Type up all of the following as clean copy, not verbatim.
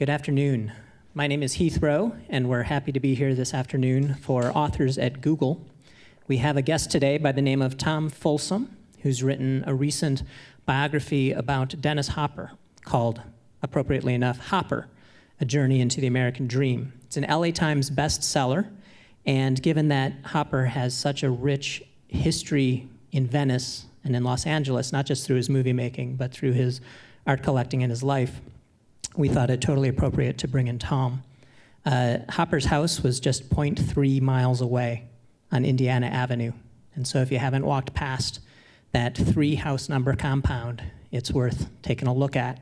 Good afternoon. My name is Heath Rowe, and we're happy to be here this afternoon for authors at Google. We have a guest today by the name of Tom Folsom, who's written a recent biography about Dennis Hopper called, appropriately enough, Hopper, A Journey into the American Dream. It's an LA Times bestseller, and given that Hopper has such a rich history in Venice and in Los Angeles, not just through his movie making, but through his art collecting and his life, we thought it totally appropriate to bring in Tom. Hopper's house was just 0.3 miles away on Indiana Avenue. And so if you haven't walked past that 3-house number compound, it's worth taking a look at.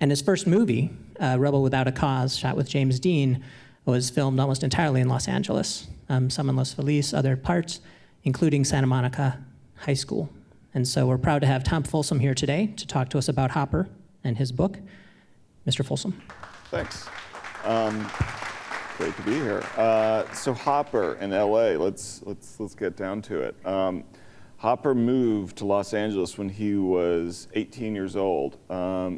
And his first movie, Rebel Without a Cause, shot with James Dean, was filmed almost entirely in Los Angeles. Some in Los Feliz, other parts, including Santa Monica High School. And so we're proud to have Tom Folsom here today to talk to us about Hopper and his book. Mr. Folsom. Thanks. Great to be here. So Hopper in LA, let's get down to it. Hopper moved to Los Angeles when he was 18 years old.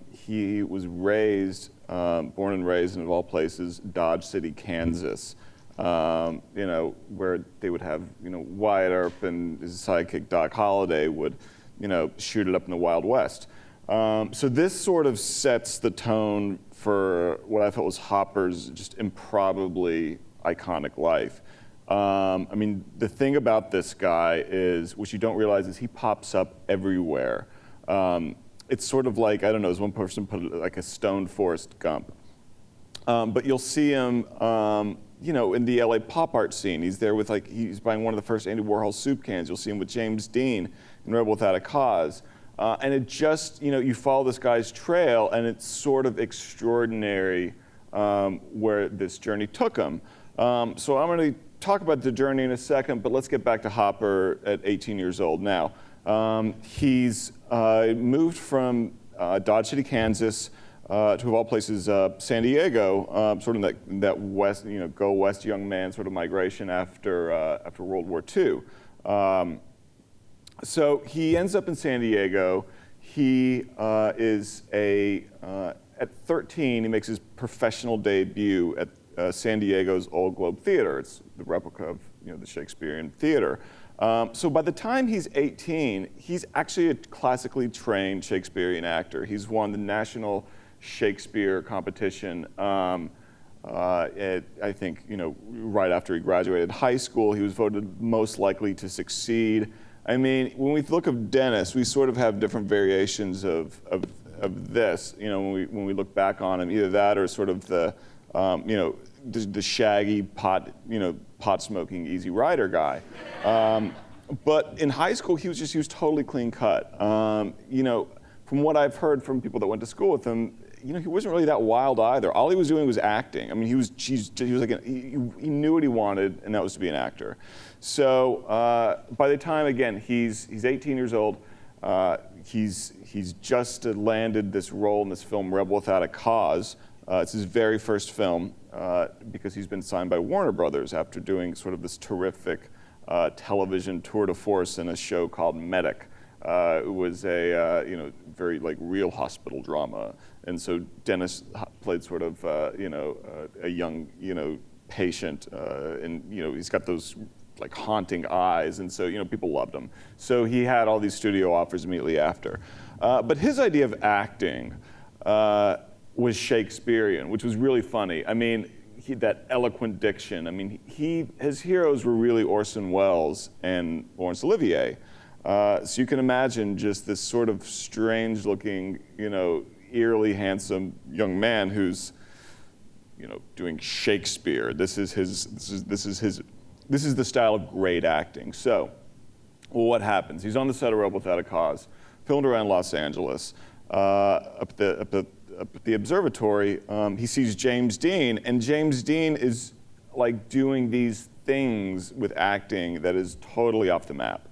He was raised, born and raised in, of all places, Dodge City, Kansas. Where they would have, Wyatt Earp and his sidekick Doc Holliday would, shoot it up in the Wild West. So this sort of sets the tone for what I thought was Hopper's just improbably iconic life. The thing about this guy is, which you don't realize, is he pops up everywhere. It's sort of like, I don't know, as one person put it, like a stoned Forrest Gump. But you'll see him, in the LA pop art scene. He's there with, he's buying one of the first Andy Warhol soup cans. You'll see him with James Dean in Rebel Without a Cause. And it just, you follow this guy's trail, and it's sort of extraordinary where this journey took him. So I'm going to talk about the journey in a second, but let's get back to Hopper at 18 years old now. He's moved from Dodge City, Kansas, to, of all places, San Diego, sort of that west, go west young man sort of migration after World War II. So he ends up in San Diego. He is at 13, he makes his professional debut at San Diego's Old Globe Theater. It's the replica of the Shakespearean theater. So by the time he's 18, he's actually a classically trained Shakespearean actor. He's won the National Shakespeare competition. I think, right after he graduated high school, he was voted most likely to succeed. When we look at Dennis, we sort of have different variations of this. When we look back on him, either that or sort of the shaggy pot smoking Easy Rider guy. But in high school, he was totally clean cut. From what I've heard from people that went to school with him, he wasn't really that wild either. All he was doing was acting. He knew what he wanted, and that was to be an actor. So by the time, again, he's 18 years old, he's just landed this role in this film, Rebel Without a Cause. It's his very first film because he's been signed by Warner Brothers after doing sort of this terrific television tour de force in a show called Medic. It was a very real hospital drama, and so Dennis played sort of a young patient, and he's got those haunting eyes, and so people loved him. So he had all these studio offers immediately after. But his idea of acting was Shakespearean, which was really funny. That eloquent diction. His heroes were really Orson Welles and Laurence Olivier. So you can imagine just this sort of strange-looking, eerily handsome young man who's, doing Shakespeare. This is the style of great acting. So, what happens? He's on the set of Rebel Without a Cause, filmed around Los Angeles. Up at the observatory, he sees James Dean, and James Dean is doing these things with acting that is totally off the map.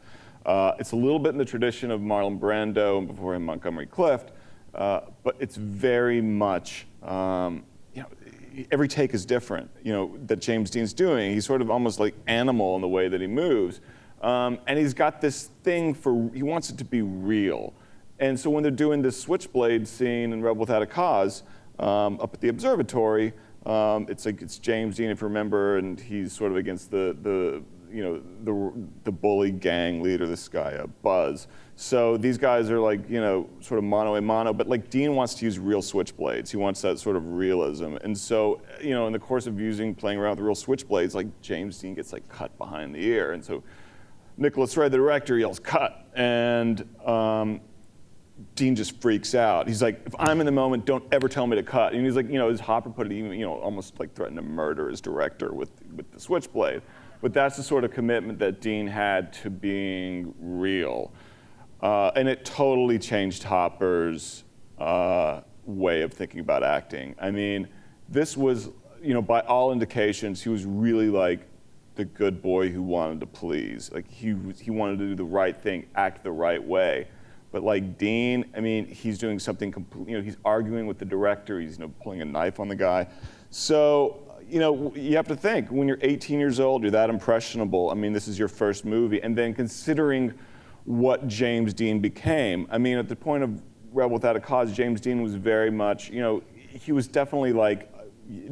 It's a little bit in the tradition of Marlon Brando and before him Montgomery Clift, but it's very much, every take is different, that James Dean's doing. He's sort of almost like Animal in the way that he moves. And he's got this thing he wants it to be real. And so when they're doing this switchblade scene in Rebel Without a Cause, up at the observatory. It's James Dean, if you remember, and he's sort of against the bully gang leader, this guy Buzz. So these guys are like, sort of mano a mano, but like Dean wants to use real switchblades. He wants that sort of realism. And so, in the course of playing around with real switchblades, like James Dean gets like cut behind the ear. And so Nicholas Ray, the director, yells, "Cut." And Dean just freaks out. He's like, "If I'm in the moment, don't ever tell me to cut." And he's like, as Hopper put it, even, almost like threatened to murder his director with the switchblade. But that's the sort of commitment that Dean had to being real. And it totally changed Hopper's way of thinking about acting. I mean, this was, by all indications, he was really like the good boy who wanted to please. Like he wanted to do the right thing, act the right way. But like Dean, I mean, he's doing something completely, he's arguing with the director, he's pulling a knife on the guy. So, you have to think, when you're 18 years old, you're that impressionable. I mean, this is your first movie. And then considering what James Dean became, I mean, at the point of Rebel Without a Cause, James Dean was very much, he was definitely like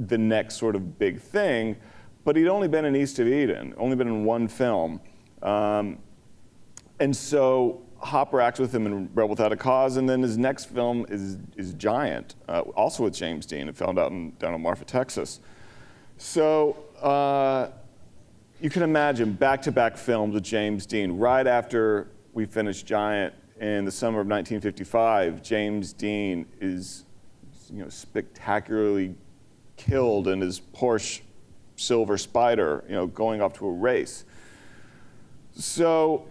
the next sort of big thing, but he'd only been in East of Eden, only been in one film. And so Hopper acts with him in Rebel Without a Cause, and then his next film is Giant, also with James Dean. It filmed down in Marfa, Texas. So you can imagine back-to-back films with James Dean. Right after we finished Giant in the summer of 1955, James Dean is, spectacularly killed in his Porsche Silver Spider, going off to a race. So,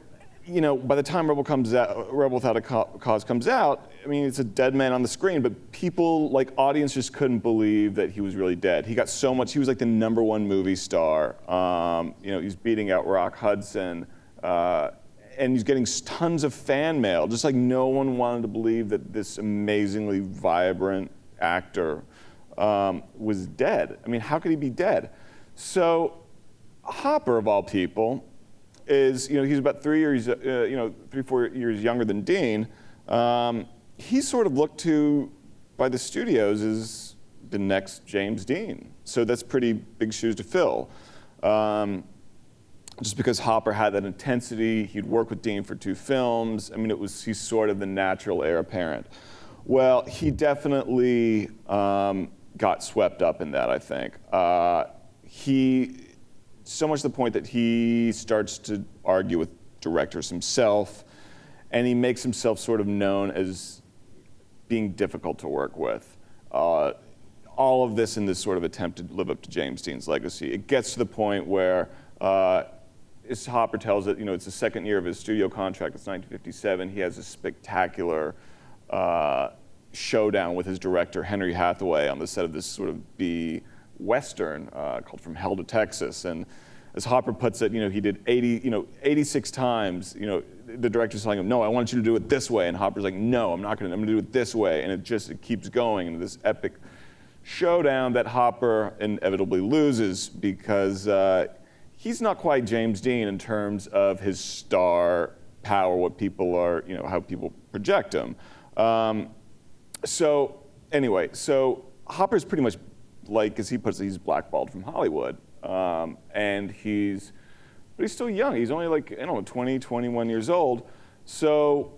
by the time Rebel Without a Cause comes out, I mean, it's a dead man on the screen, but people, like audience, just couldn't believe that he was really dead. He got so much, he was like the #1 movie star. He's beating out Rock Hudson, and he's getting tons of fan mail, just like no one wanted to believe that this amazingly vibrant actor was dead. I mean, how could he be dead? So Hopper, of all people, is, he's about 4 years younger than Dean. He's sort of looked to by the studios as the next James Dean. So that's pretty big shoes to fill. Just because Hopper had that intensity, he'd worked with Dean for 2 films. I mean, he's sort of the natural heir apparent. Well, he definitely got swept up in that, I think. So much to the point that he starts to argue with directors himself, and he makes himself sort of known as being difficult to work with. All of this in this sort of attempt to live up to James Dean's legacy. It gets to the point where, as Hopper tells it, it's the second year of his studio contract, it's 1957, he has a spectacular showdown with his director, Henry Hathaway, on the set of this sort of B-Western called From Hell to Texas. And as Hopper puts it, he did 86 times, the director's telling him, "No, I want you to do it this way." And Hopper's like, "No, I'm gonna do it this way." And it keeps going into this epic showdown that Hopper inevitably loses because he's not quite James Dean in terms of his star power, what people are, how people project him. So Hopper's pretty much, like, as he puts it, he's blackballed from Hollywood. But he's still young. He's only 20, 21 years old. So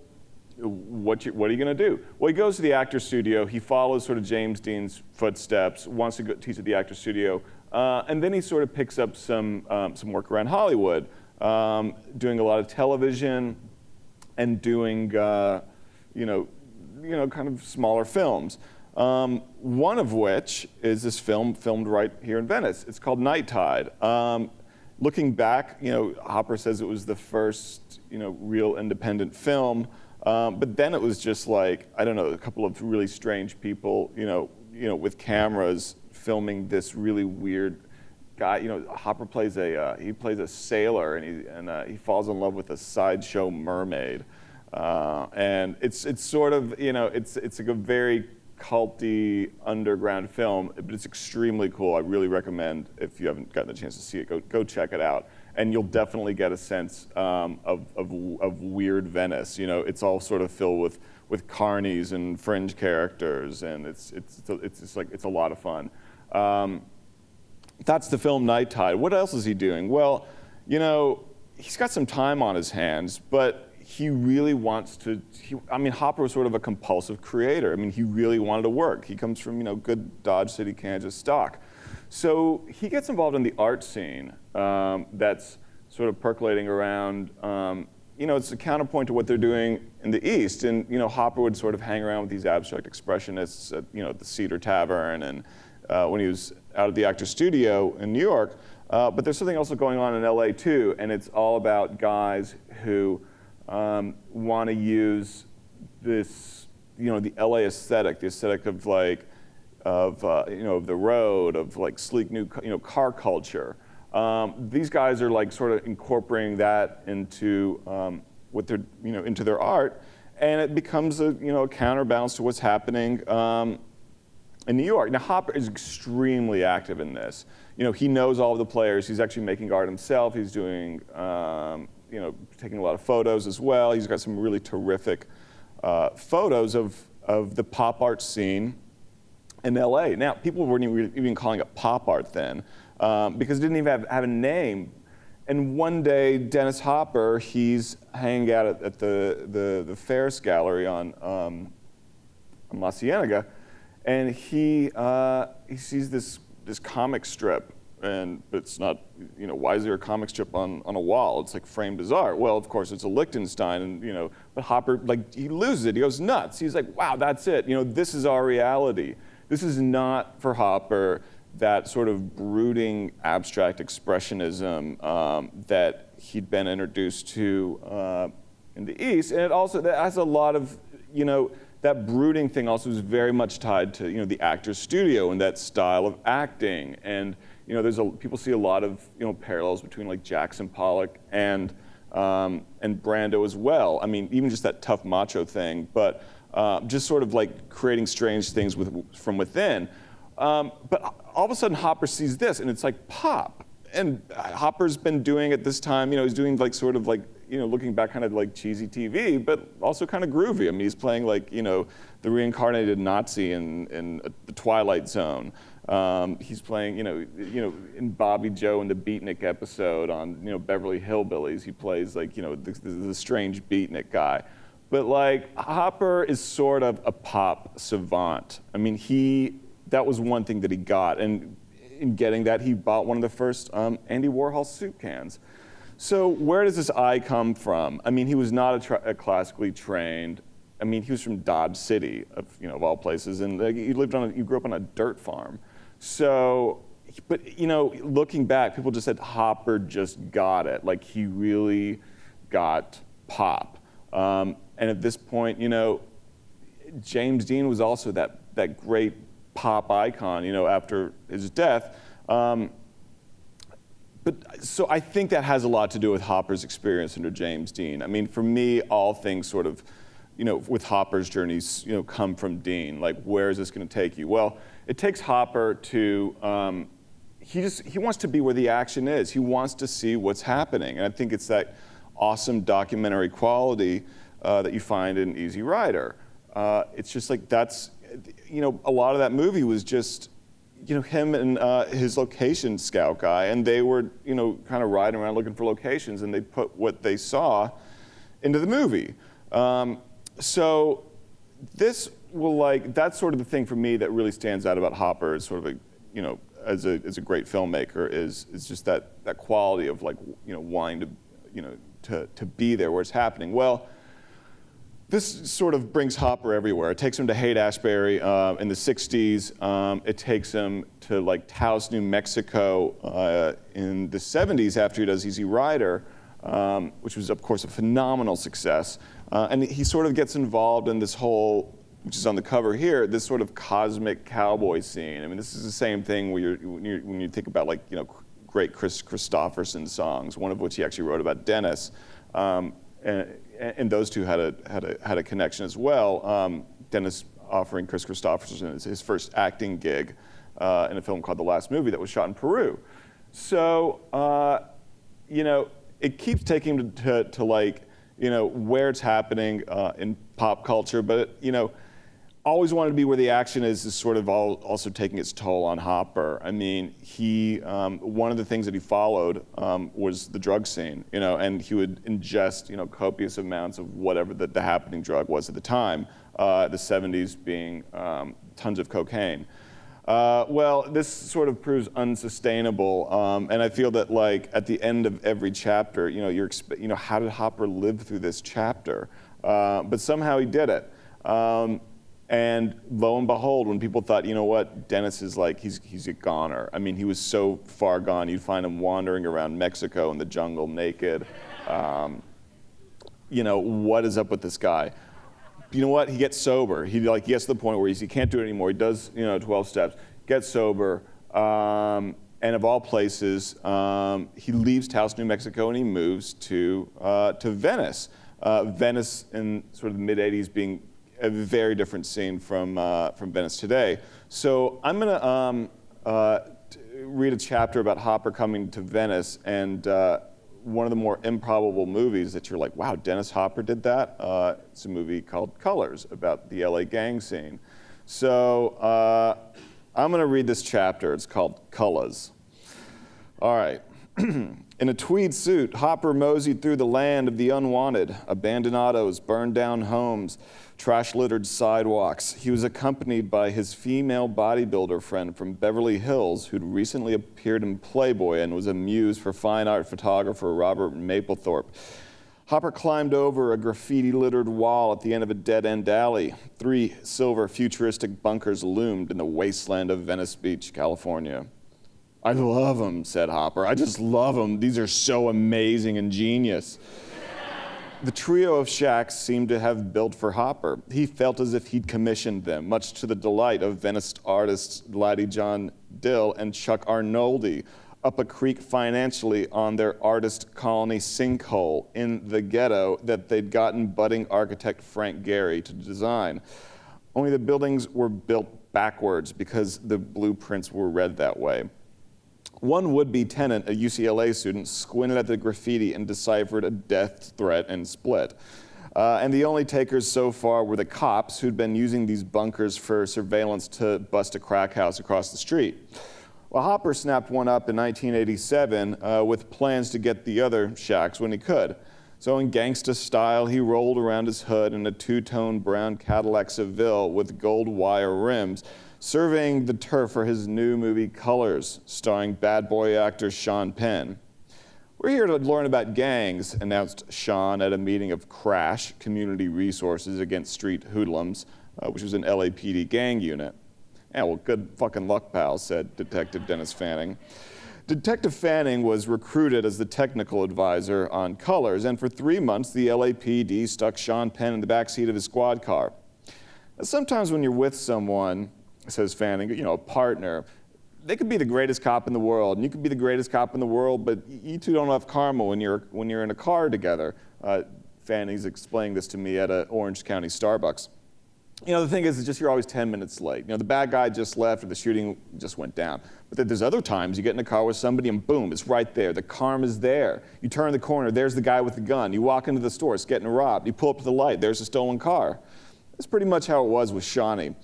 what are you going to do? Well, he goes to the actor studio. He follows sort of James Dean's footsteps, wants to teach at the actor studio. And then he sort of picks up some work around Hollywood, doing a lot of television and doing, kind of smaller films. One of which is this film filmed right here in Venice. It's called Night Tide. Looking back, Hopper says it was the first, real independent film. But then it was just like, I don't know, a couple of really strange people, with cameras filming this really weird guy. Hopper plays a sailor, and he falls in love with a sideshow mermaid. And it's sort of, it's like a very culty underground film, but it's extremely cool. I really recommend, if you haven't gotten the chance to see it, go check it out. And you'll definitely get a sense of weird Venice. You know, it's all sort of filled with carnies and fringe characters, and it's a lot of fun. That's the film Night Tide. What else is he doing? Well, you know, he's got some time on his hands, but he really wants to. Hopper was sort of a compulsive creator. I mean, he really wanted to work. He comes from, you know, good Dodge City, Kansas stock. So he gets involved in the art scene that's sort of percolating around. You know, it's a counterpoint to what they're doing in the East. And, you know, Hopper would sort of hang around with these abstract expressionists at, you know, the Cedar Tavern and when he was out at the Actors Studio in New York. But there's something also going on in LA too, and it's all about guys who want to use this, you know, the LA aesthetic, the aesthetic of like, you know, of the road, of like sleek new, you know, car culture. These guys are like sort of incorporating that into what they're, you know, into their art, and it becomes a, you know, a counterbalance to what's happening in New York. Now Hopper is extremely active in this. You know, he knows all of the players. He's actually making art himself. He's doing, you know, taking a lot of photos as well. He's got some really terrific photos of the pop art scene in LA. Now, people weren't even calling it pop art then because it didn't even have a name. And one day, Dennis Hopper, he's hanging out at the Ferris Gallery on La Cienega, and he sees this comic strip, but it's not, you know, why is there a comic strip on a wall? It's like framed as art. Well, of course, it's a Lichtenstein, and, you know, but Hopper, like, he loses it. He goes nuts. He's like, wow, that's it. You know, this is our reality. This is not, for Hopper, that sort of brooding abstract expressionism that he'd been introduced to in the East. And it also, that has a lot of, you know, that brooding thing also is very much tied to, you know, the Actors Studio and that style of acting. And, you know, people see a lot of, you know, parallels between like Jackson Pollock and Brando as well. I mean, even just that tough macho thing, but just sort of like creating strange things from within. But all of a sudden Hopper sees this and it's like pop. And Hopper's been doing at this time, you know, he's doing like sort of like, you know, looking back kind of like cheesy TV, but also kind of groovy. I mean, he's playing like, you know, the reincarnated Nazi in The Twilight Zone. He's playing, you know, in Bobby Joe in the Beatnik episode on, you know, Beverly Hillbillies. He plays like, you know, the strange Beatnik guy. But like Hopper is sort of a pop savant. I mean, that was one thing that he got, and in getting that, he bought one of the first Andy Warhol soup cans. So where does this eye come from? I mean, he was not a classically trained. I mean, he was from Dodge City, of all places, and he grew up on a dirt farm. So, but you know, looking back, people just said Hopper just got it. Like he really got pop. And at this point, you know, James Dean was also that great pop icon, you know, after his death. But so I think that has a lot to do with Hopper's experience under James Dean. I mean, for me, all things sort of, you know, with Hopper's journeys, you know, come from Dean. Like, where is this going to take you? Well, it takes Hopper to, he wants to be where the action is. He wants to see what's happening. And I think it's that awesome documentary quality that you find in Easy Rider. It's just like that's, you know, a lot of that movie was just, you know, him and his location scout guy, and they were, you know, kind of riding around looking for locations, and they put what they saw into the movie. So this will that's sort of the thing for me that really stands out about Hopper as sort of a, you know, as a great filmmaker is just that quality of like, you know, wanting to, you know, to be there where it's happening. Well, this sort of brings Hopper everywhere. It takes him to Haight-Ashbury in the 60s. It takes him to like Taos, New Mexico in the 70s after he does Easy Rider, which was, of course, a phenomenal success. And he sort of gets involved in this whole, which is on the cover here, this sort of cosmic cowboy scene. I mean, this is the same thing when you think about like, you know, great Chris Christopherson songs, one of which he actually wrote about Dennis. And those two had a connection as well. Dennis offering Chris Christopherson his first acting gig in a film called The Last Movie that was shot in Peru. So, it keeps taking him to like, where it's happening in pop culture, but, always wanted to be where the action is sort of also taking its toll on Hopper. I mean, one of the things that he followed was the drug scene, and he would ingest, copious amounts of whatever the happening drug was at the time, the 70s being tons of cocaine. Well, this sort of proves unsustainable, and I feel that, like, at the end of every chapter, how did Hopper live through this chapter? But somehow he did it. And lo and behold, when people thought, Dennis is like, he's a goner. I mean, he was so far gone, you'd find him wandering around Mexico in the jungle naked. What is up with this guy? You know what? He gets sober. He gets to the point where he can't do it anymore. He does, 12 steps, gets sober, and of all places, he leaves Taos, New Mexico, and he moves to Venice. Venice in sort of the mid-'80s being a very different scene from Venice today. So I'm going to read a chapter about Hopper coming to Venice, and one of the more improbable movies that you're like, wow, Dennis Hopper did that? It's a movie called Colors, about the LA gang scene. So I'm going to read this chapter. It's called Colors. All right. In a tweed suit, Hopper moseyed through the land of the unwanted, abandoned autos, burned down homes, trash-littered sidewalks. He was accompanied by his female bodybuilder friend from Beverly Hills, who'd recently appeared in Playboy and was a muse for fine art photographer Robert Mapplethorpe. Hopper climbed over a graffiti-littered wall at the end of a dead-end alley. 3 silver futuristic bunkers loomed in the wasteland of Venice Beach, California. "I love them," said Hopper. "I just love them. These are so amazing and genius." The trio of shacks seemed to have built for Hopper. He felt as if he'd commissioned them, much to the delight of Venice artists Laddie John Dill and Chuck Arnoldi, up a creek financially on their artist colony sinkhole in the ghetto that they'd gotten budding architect Frank Gehry to design. Only the buildings were built backwards because the blueprints were read that way. One would-be tenant, a UCLA student, squinted at the graffiti and deciphered a death threat and split. And the only takers so far were the cops who'd been using these bunkers for surveillance to bust a crack house across the street. Well, Hopper snapped one up in 1987 with plans to get the other shacks when he could. So in gangsta style, he rolled around his hood in a two-tone brown Cadillac Seville with gold wire rims, surveying the turf for his new movie Colors, starring bad boy actor Sean Penn. "We're here to learn about gangs," announced Sean at a meeting of CRASH, Community Resources Against Street Hoodlums, which was an LAPD gang unit. "Yeah, well, good fucking luck, pal," said Detective Dennis Fanning. Detective Fanning was recruited as the technical advisor on Colors, and for 3 months, the LAPD stuck Sean Penn in the backseat of his squad car. Now, sometimes when you're with someone, says Fanning, a partner, they could be the greatest cop in the world, and you could be the greatest cop in the world, but you two don't have karma when you're in a car together. Fanning's explaining this to me at an Orange County Starbucks. The thing is, it's just you're always 10 minutes late. The bad guy just left or the shooting just went down. But then there's other times you get in a car with somebody and boom, it's right there. The karma's there. You turn the corner, there's the guy with the gun. You walk into the store, it's getting robbed. You pull up to the light, there's a stolen car. That's pretty much how it was with Shawnee.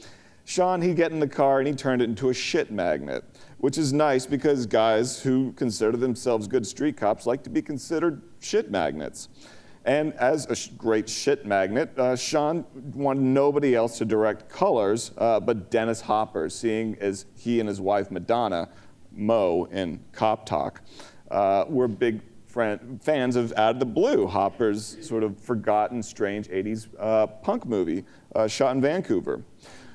Sean, he'd get in the car and he turned it into a shit magnet, which is nice because guys who consider themselves good street cops like to be considered shit magnets. And as a great shit magnet, Sean wanted nobody else to direct Colors but Dennis Hopper, seeing as he and his wife Madonna, Mo in Cop Talk, were big fans of Out of the Blue, Hopper's sort of forgotten, strange 80s punk movie shot in Vancouver.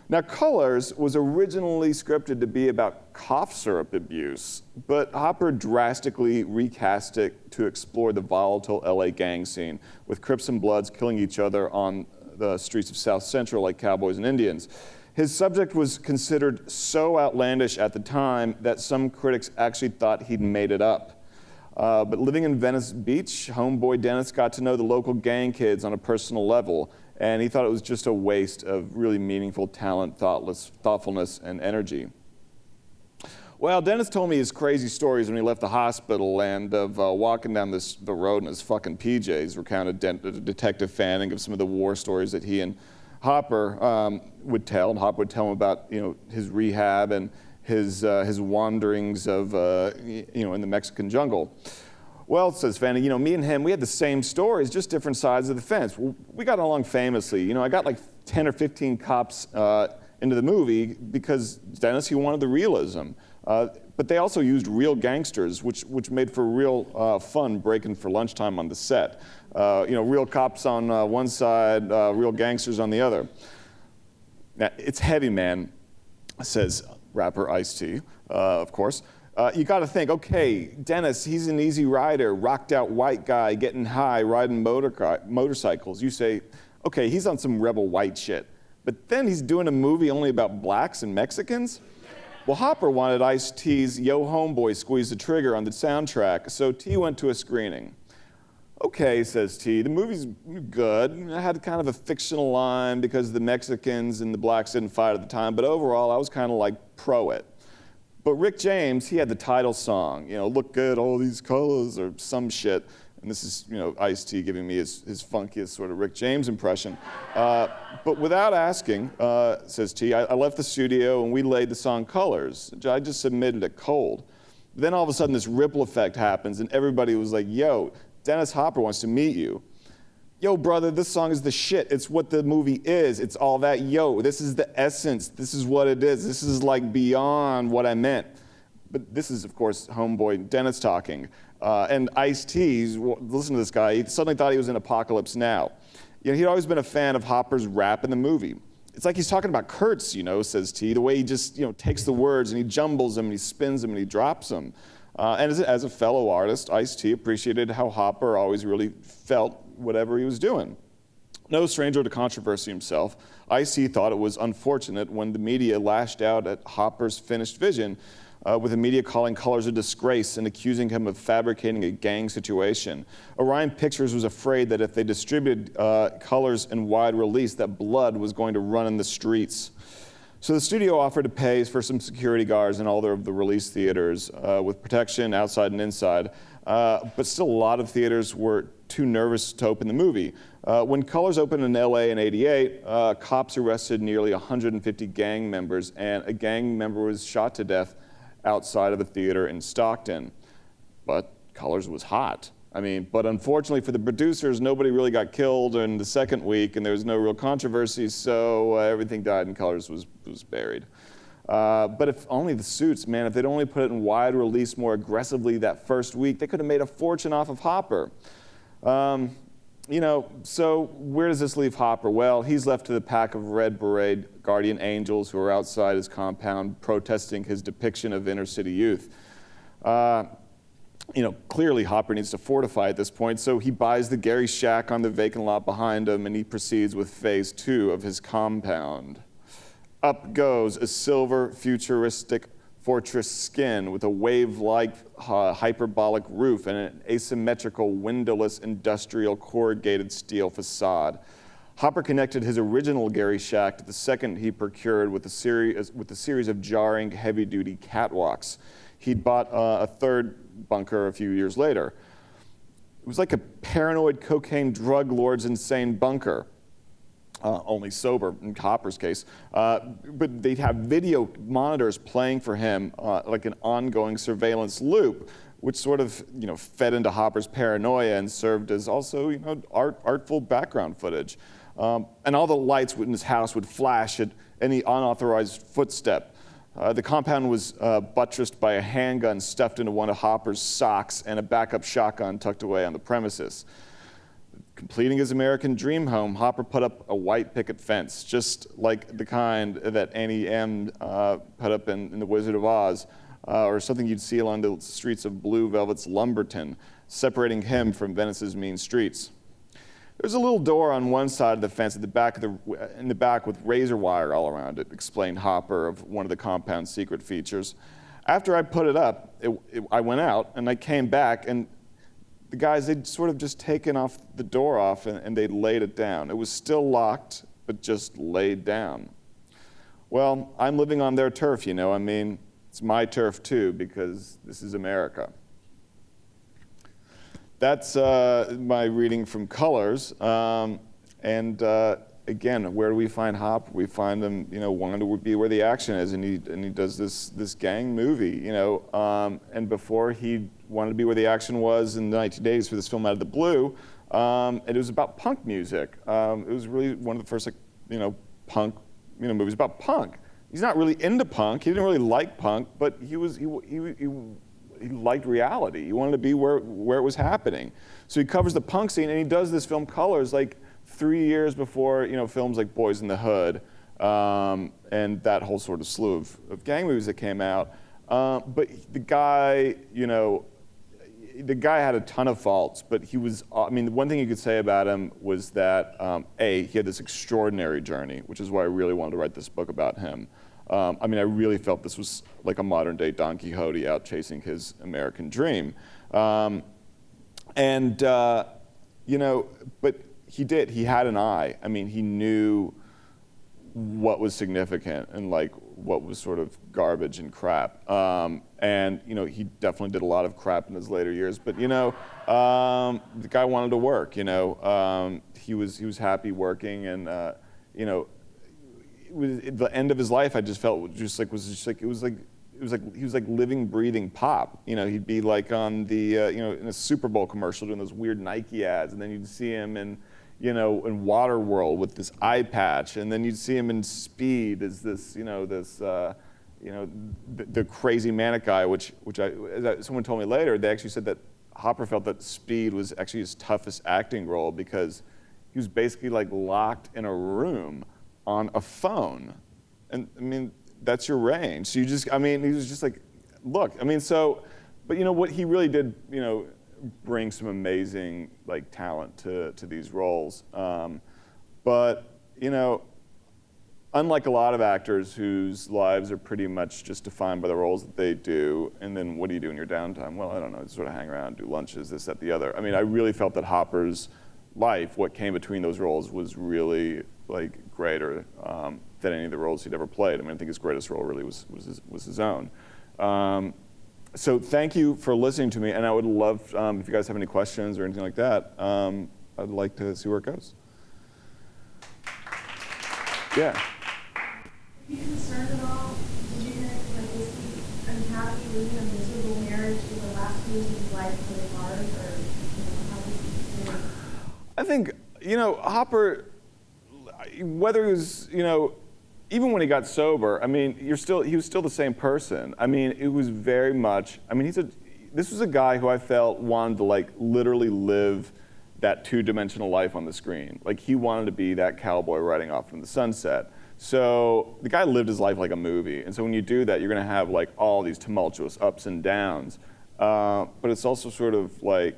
Now, Colors was originally scripted to be about cough syrup abuse, but Hopper drastically recast it to explore the volatile LA gang scene, with Crips and Bloods killing each other on the streets of South Central like cowboys and Indians. His subject was considered so outlandish at the time that some critics actually thought he'd made it up. But living in Venice Beach, homeboy Dennis got to know the local gang kids on a personal level, and he thought it was just a waste of really meaningful talent, thoughtfulness, and energy. Well, Dennis told me his crazy stories when he left the hospital and of walking down the road in his fucking PJs, recounted detective fanning of some of the war stories that he and Hopper would tell. And Hopper would tell him about, his rehab and his wanderings of, in the Mexican jungle. Well, says Fanning, me and him, we had the same stories, just different sides of the fence. We got along famously. I got like 10 or 15 cops into the movie because Dennis, he wanted the realism. But they also used real gangsters, which made for real fun breaking for lunchtime on the set. Real cops on one side, real gangsters on the other. Now, it's heavy, man, says rapper Ice-T, of course. You got to think, okay, Dennis, he's an easy rider, rocked out white guy, getting high, riding motorcycles. You say, okay, he's on some rebel white shit. But then he's doing a movie only about blacks and Mexicans? Well, Hopper wanted Ice-T's Yo Homeboy Squeeze the Trigger on the soundtrack, so T went to a screening. Okay, says T, the movie's good. I had kind of a fictional line because the Mexicans and the blacks didn't fight at the time, but overall I was kind of like pro it. But Rick James, he had the title song, look good, all these colors, or some shit. And this is, Ice-T giving me his funkiest sort of Rick James impression. But without asking, says T, I left the studio and we laid the song Colors. I just submitted it cold. Then all of a sudden this ripple effect happens and everybody was like, yo, Dennis Hopper wants to meet you. Yo, brother, this song is the shit. It's what the movie is. It's all that, yo, this is the essence. This is what it is. This is like beyond what I meant. But this is, of course, homeboy Dennis talking. And Ice-T, listen to this guy, he suddenly thought he was in Apocalypse Now. He'd always been a fan of Hopper's rap in the movie. It's like he's talking about Kurtz, says T, the way he just, takes the words and he jumbles them and he spins them and he drops them. And as a fellow artist, Ice-T appreciated how Hopper always really felt whatever he was doing. No stranger to controversy himself, Ice-T thought it was unfortunate when the media lashed out at Hopper's finished vision, with the media calling Colors a disgrace and accusing him of fabricating a gang situation. Orion Pictures was afraid that if they distributed Colors in wide release, that blood was going to run in the streets. So the studio offered to pay for some security guards in all of the release theaters with protection outside and inside. But still a lot of theaters were too nervous to open the movie. When Colors opened in LA in '88, cops arrested nearly 150 gang members, and a gang member was shot to death outside of a theater in Stockton. But Colors was hot. But unfortunately for the producers, nobody really got killed in the second week, and there was no real controversy, so everything died and Colors was buried. But if only the suits, man, if they'd only put it in wide release more aggressively that first week, they could have made a fortune off of Hopper. So where does this leave Hopper? Well, he's left to the pack of Red Beret guardian angels who are outside his compound protesting his depiction of inner city youth. Clearly Hopper needs to fortify at this point, so he buys the Gary shack on the vacant lot behind him and he proceeds with phase 2 of his compound. Up goes a silver futuristic fortress skin with a wave-like hyperbolic roof and an asymmetrical windowless industrial corrugated steel facade. Hopper connected his original Gary shack to the second he procured with a series of jarring heavy-duty catwalks. He'd bought a third bunker a few years later. It was like a paranoid cocaine drug lord's insane bunker. Only sober in Hopper's case. But they'd have video monitors playing for him like an ongoing surveillance loop, which sort of fed into Hopper's paranoia and served as also artful background footage. And all the lights in his house would flash at any unauthorized footstep. The compound was buttressed by a handgun stuffed into one of Hopper's socks and a backup shotgun tucked away on the premises. Completing his American dream home, Hopper put up a white picket fence, just like the kind that Annie M. put up in The Wizard of Oz, or something you'd see along the streets of Blue Velvet's Lumberton, separating him from Venice's mean streets. There's a little door on one side of the fence in the back with razor wire all around it, explained Hopper of one of the compound's secret features. After I put it up, I went out and I came back and the guys, they'd sort of just taken off the door off and they'd laid it down. It was still locked, but just laid down. Well, I'm living on their turf, you know. I mean, it's my turf too, because this is America. That's my reading from Colors. Again, where do we find Hopper? We find him, you know, wanting to be where the action is, and he does this gang movie, you know. And before, he wanted to be where the action was in the 1980s for this film Out of the Blue, and it was about punk music. It was really one of the first, like, you know, punk, you know, movies about punk. He's not really into punk. He didn't really like punk, but he liked reality. He wanted to be where it was happening. So he covers the punk scene, and he does this film Colors like 3 years before, you know, films like Boys in the Hood, and that whole sort of slew of gang movies that came out. But the guy, you know, the guy had a ton of faults, but he was, I mean, one thing you could say about him was that, he had this extraordinary journey, which is why I really wanted to write this book about him. I mean, I really felt this was like a modern day Don Quixote out chasing his American dream. You know, but he had an eye. I mean, he knew what was significant and like what was sort of garbage and crap. And you know, he definitely did a lot of crap in his later years, but you know, the guy wanted to work, you know. He was happy working, and you know, at the end of his life, I just felt he was like living, breathing pop. You know, he'd be like on the you know, in a Super Bowl commercial doing those weird Nike ads, and then you'd see him in, you know, in Waterworld with this eye patch, and then you'd see him in Speed as this, you know, the crazy manic guy, which someone told me later, they actually said that Hopper felt that Speed was actually his toughest acting role because he was basically like locked in a room on a phone. And I mean, that's your range. So you just, I mean, he was just like, look, I mean, so, but you know, what he really did, you know, bring some amazing like talent to these roles. But, you know, unlike a lot of actors whose lives are pretty much just defined by the roles that they do, and then what do you do in your downtime? Well, I don't know, just sort of hang around, do lunches, this, that, the other. I mean, I really felt that Hopper's life, what came between those roles, was really like greater than any of the roles he'd ever played. I mean, I think his greatest role really was his own. So thank you for listening to me, and I would love, if you guys have any questions or anything like that, I'd like to see where it goes. Yeah. Were you concerned at all? Did you hear, like, was he unhappy, living a miserable marriage for the last years of his life really hard, or, you know, how was he feeling? I think, you know, Hopper, whether he was, you know, even when he got sober, I mean, he was still the same person. I mean, it was very much, I mean, this was a guy who I felt wanted to like literally live that two-dimensional life on the screen. Like, he wanted to be that cowboy riding off in the sunset. So the guy lived his life like a movie. And so when you do that, you're gonna have like all these tumultuous ups and downs. But it's also sort of like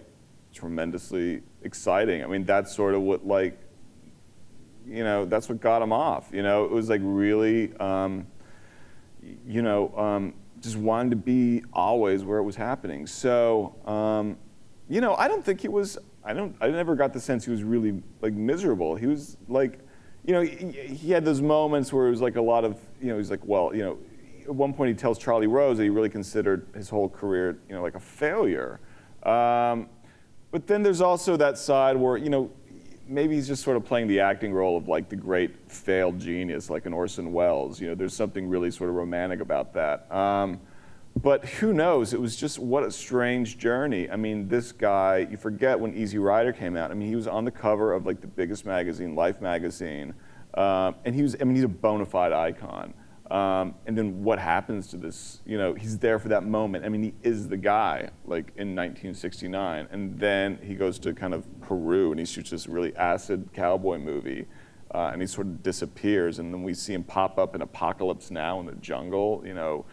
tremendously exciting. I mean, that's sort of what like, you know, that's what got him off. You know, it was like really, you know, just wanted to be always where it was happening. So, you know, I don't think he was, I never got the sense he was really like miserable. He was like, you know, he had those moments where it was like a lot of, you know, he's like, well, you know, at one point he tells Charlie Rose that he really considered his whole career, you know, like a failure. But then there's also that side where, you know, maybe he's just sort of playing the acting role of like the great failed genius, like an Orson Welles. You know, there's something really sort of romantic about that. But who knows? It was just, what a strange journey. I mean, this guy, you forget when Easy Rider came out. I mean, he was on the cover of like the biggest magazine, Life magazine, and he's a bona fide icon. And then what happens to this? You know, he's there for that moment. I mean, he is the guy, like in 1969. And then he goes to kind of Peru and he shoots this really acid cowboy movie. And he sort of disappears. And then we see him pop up in Apocalypse Now in the jungle, you know,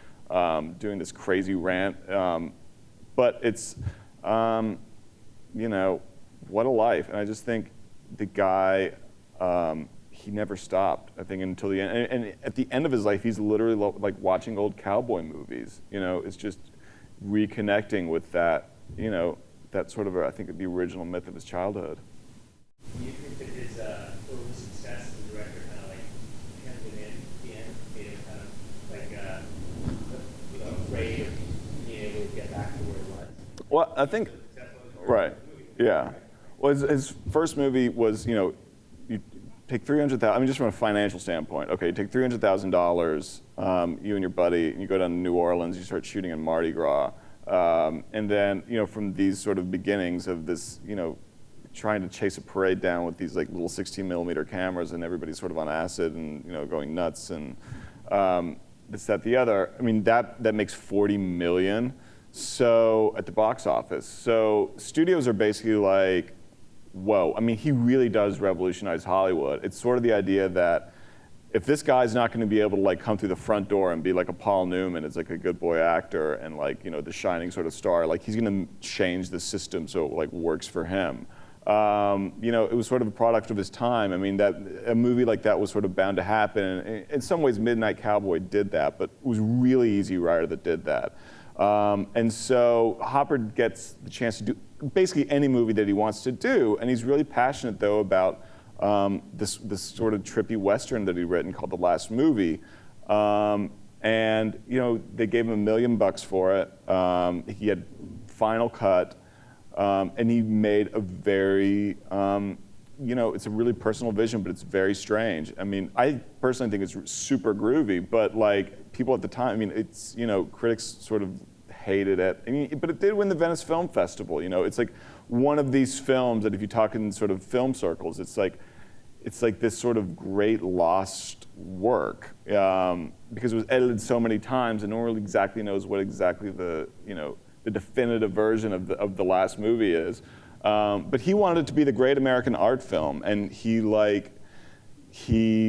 doing this crazy rant. But it's, you know, what a life. And I just think the guy, he never stopped, I think, until the end. And at the end of his life, he's literally like watching old cowboy movies. You know, it's just reconnecting with that, you know, that sort of, I think, the original myth of his childhood. Do you think that his early success as a director kind of like hemmed him in at the end, made him kind of like afraid of being able to get back to where he was? Well, I think, right, yeah. Well, his first movie was, you take $300,000. I mean, just from a financial standpoint. Okay, you take $300,000, you and your buddy, and you go down to New Orleans. You start shooting in Mardi Gras, and then from these sort of beginnings of this, trying to chase a parade down with these like little 16mm cameras, and everybody's sort of on acid and going nuts and this, that, the other. I mean, that makes $40 million. So at the box office, so studios are basically like, whoa. I mean, he really does revolutionize Hollywood. It's sort of the idea that if this guy's not going to be able to like come through the front door and be like a Paul Newman, it's like a good boy actor and like the shining sort of star, like he's going to change the system so it like works for him. It was sort of a product of his time. I mean, that a movie like that was sort of bound to happen. And in some ways, Midnight Cowboy did that, but it was really Easy Rider that did that. And so Hopper gets the chance to do basically any movie that he wants to do, and he's really passionate though about this sort of trippy Western that he'd written called The Last Movie. And they gave him $1 million for it. He had final cut, and he made a very it's a really personal vision, but it's very strange. I mean, I personally think it's super groovy, but like people at the time, I mean, it's, critics sort of hated it. I mean, but it did win the Venice Film Festival. It's like one of these films that if you talk in sort of film circles, it's like this sort of great lost work because it was edited so many times and no one really exactly knows what exactly the definitive version of the last movie is. But he wanted it to be the great American art film, and he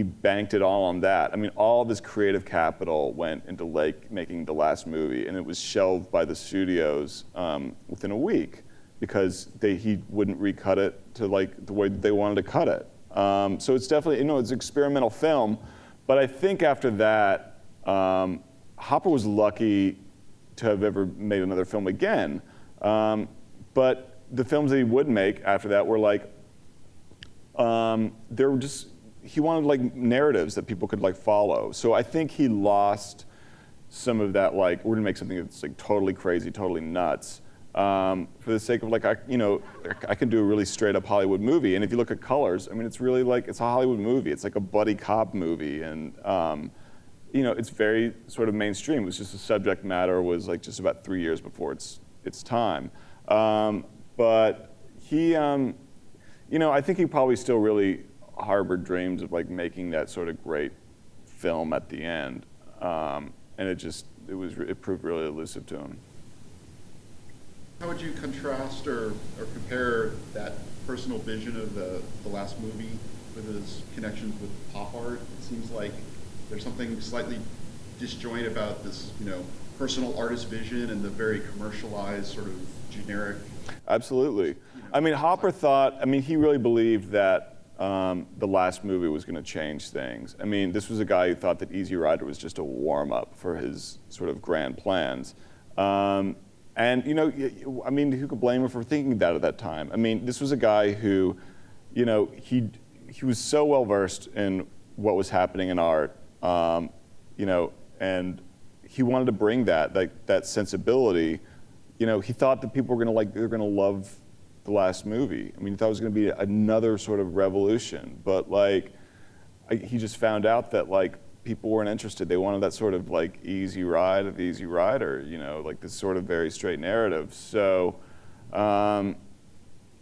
banked it all on that. I mean, all of his creative capital went into making the last movie, and it was shelved by the studios within a week because he wouldn't recut it to like the way they wanted to cut it. So it's definitely, it's an experimental film, but I think after that, Hopper was lucky to have ever made another film again. But the films that he would make after that were like, they were just, he wanted like narratives that people could like follow. So I think he lost some of that, like, we're gonna make something that's like totally crazy, totally nuts, for the sake of like, I can do a really straight up Hollywood movie. And if you look at Colors, I mean, it's really like, it's a Hollywood movie. It's like a buddy cop movie. And, it's very sort of mainstream. It was just the subject matter was like just about 3 years before its time. But he, I think he probably still really harbored dreams of like making that sort of great film at the end. And it proved really elusive to him. How would you contrast or compare that personal vision of the last movie with his connections with pop art? It seems like there's something slightly disjoint about this, personal artist vision and the very commercialized sort of generic. Absolutely. I mean, Hopper he really believed that the last movie was going to change things. I mean, this was a guy who thought that Easy Rider was just a warm-up for his sort of grand plans. And, who could blame him for thinking that at that time? I mean, this was a guy who, he was so well-versed in what was happening in art, and he wanted to bring that sensibility. He thought that people were they're gonna love the last movie. I mean, he thought it was gonna be another sort of revolution, but he just found out that people weren't interested. They wanted that sort of easy ride of the Easy Rider, this sort of very straight narrative. So,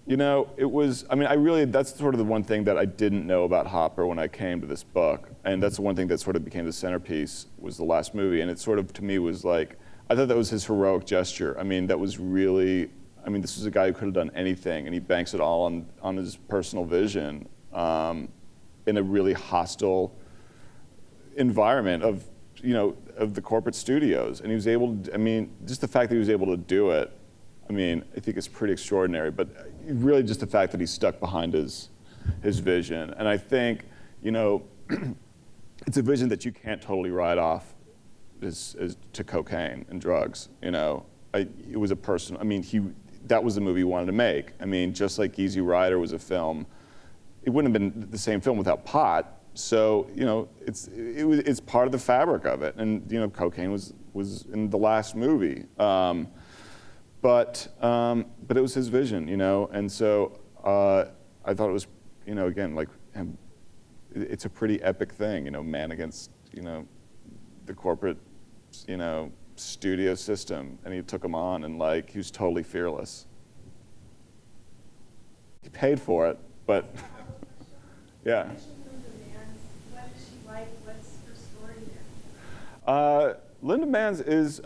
it was, that's sort of the one thing that I didn't know about Hopper when I came to this book. And that's the one thing that sort of became the centerpiece was the last movie. And it sort of, to me, was I thought that was his heroic gesture. I mean, that was really, this was a guy who could have done anything, and he banks it all on his personal vision in a really hostile environment of the corporate studios. And he was able to, just the fact that he was able to do it, I think it's pretty extraordinary, but really just the fact that he stuck behind his vision. And I think, it's a vision that you can't totally write off as to cocaine and drugs, It was a personal, that was the movie he wanted to make. I mean, just like Easy Rider was a film, it wouldn't have been the same film without pot. So, you know, it's part of the fabric of it. And, you know, cocaine was in the last movie. But it was his vision, you know, and so I thought it was, you know, again, like, it's a pretty epic thing, you know, man against, you know, the corporate, you know, studio system, and he took him on, and like, he was totally fearless. He paid for it, but yeah. What is she like? What's her story there? Linda Manz is,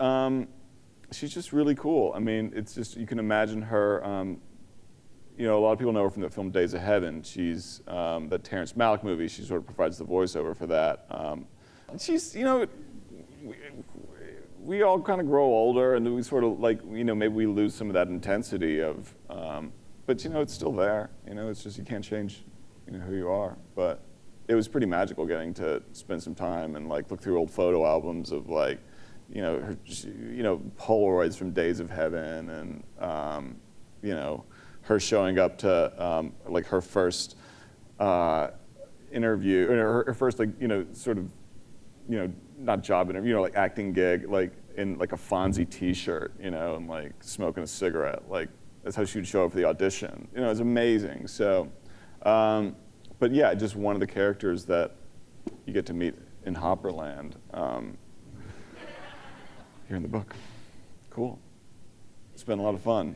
she's just really cool. I mean, it's just, you can imagine her, you know, a lot of people know her from the film Days of Heaven. She's, that Terrence Malick movie, she sort of provides the voiceover for that. She's, you know, we all kind of grow older, and we sort of like, you know, maybe we lose some of that intensity of, but you know, it's still there. You know, it's just, you can't change, you know, who you are. But it was pretty magical getting to spend some time and like look through old photo albums of like, you know, her, you know, Polaroids from Days of Heaven, and you know, her showing up to like her first interview, or her first, like, you know, sort of, you know, not job interview, you know, like acting gig, like in like a Fonzie T-shirt, you know, and like smoking a cigarette. Like, that's how she would show up for the audition. You know, it was amazing. So, but yeah, just one of the characters that you get to meet in Hopperland here in the book. Cool. It's been a lot of fun.